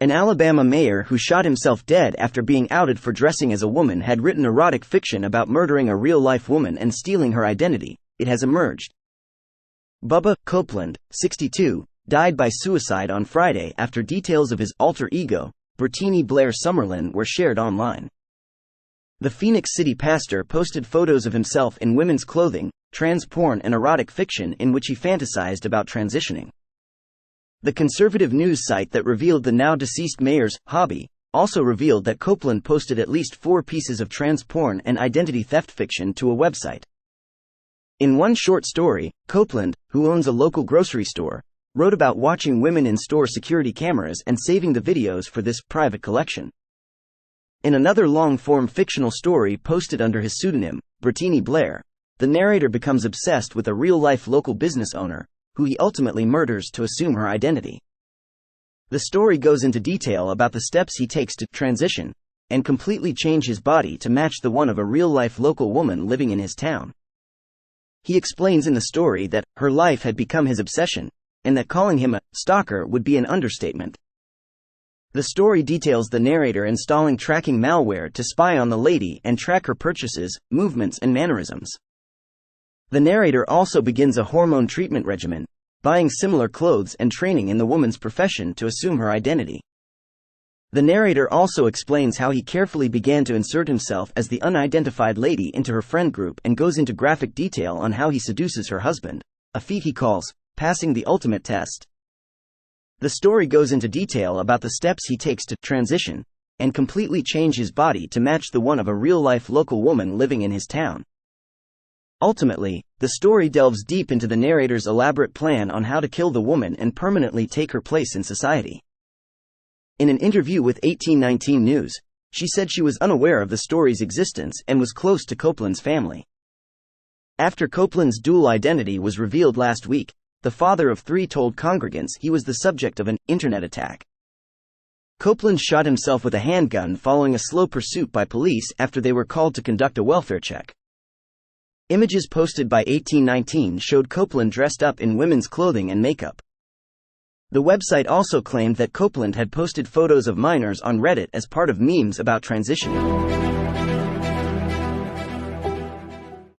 An Alabama mayor who shot himself dead after being outed for dressing as a woman had written erotic fiction about murdering a real-life woman and stealing her identity, it has emerged. Bubba Copeland, 62, died by suicide on Friday after details of his alter ego, Brittany Blair Summerlin, were shared online. The Phoenix City pastor posted photos of himself in women's clothing, trans porn and erotic fiction in which he fantasized about transitioning. The conservative news site that revealed the now-deceased mayor's hobby also revealed that Copeland posted at least 4 pieces of trans porn and identity theft fiction to a website. In one short story, Copeland, who owns a local grocery store, wrote about watching women in store security cameras and saving the videos for this private collection. In another long-form fictional story posted under his pseudonym, Brittany Blair, the narrator becomes obsessed with a real-life local business owner, who he ultimately murders to assume her identity. The story goes into detail about the steps he takes to transition and completely change his body to match the one of a real-life local woman living in his town. He explains in the story that her life had become his obsession, and that calling him a stalker would be an understatement. The story details the narrator installing tracking malware to spy on the lady and track her purchases, movements, and mannerisms. The narrator also begins a hormone treatment regimen, buying similar clothes and training in the woman's profession to assume her identity. The narrator also explains how he carefully began to insert himself as the unidentified lady into her friend group and goes into graphic detail on how he seduces her husband, a feat he calls passing the ultimate test. The story goes into detail about the steps he takes to transition and completely change his body to match the one of a real-life local woman living in his town. Ultimately, the story delves deep into the narrator's elaborate plan on how to kill the woman and permanently take her place in society. In an interview with 1819 News, she said she was unaware of the story's existence and was close to Copeland's family. After Copeland's dual identity was revealed last week, the father of 3 told congregants he was the subject of an internet attack. Copeland shot himself with a handgun following a slow pursuit by police after they were called to conduct a welfare check. Images posted by 1819 showed Copeland dressed up in women's clothing and makeup. The website also claimed that Copeland had posted photos of minors on Reddit as part of memes about transitioning.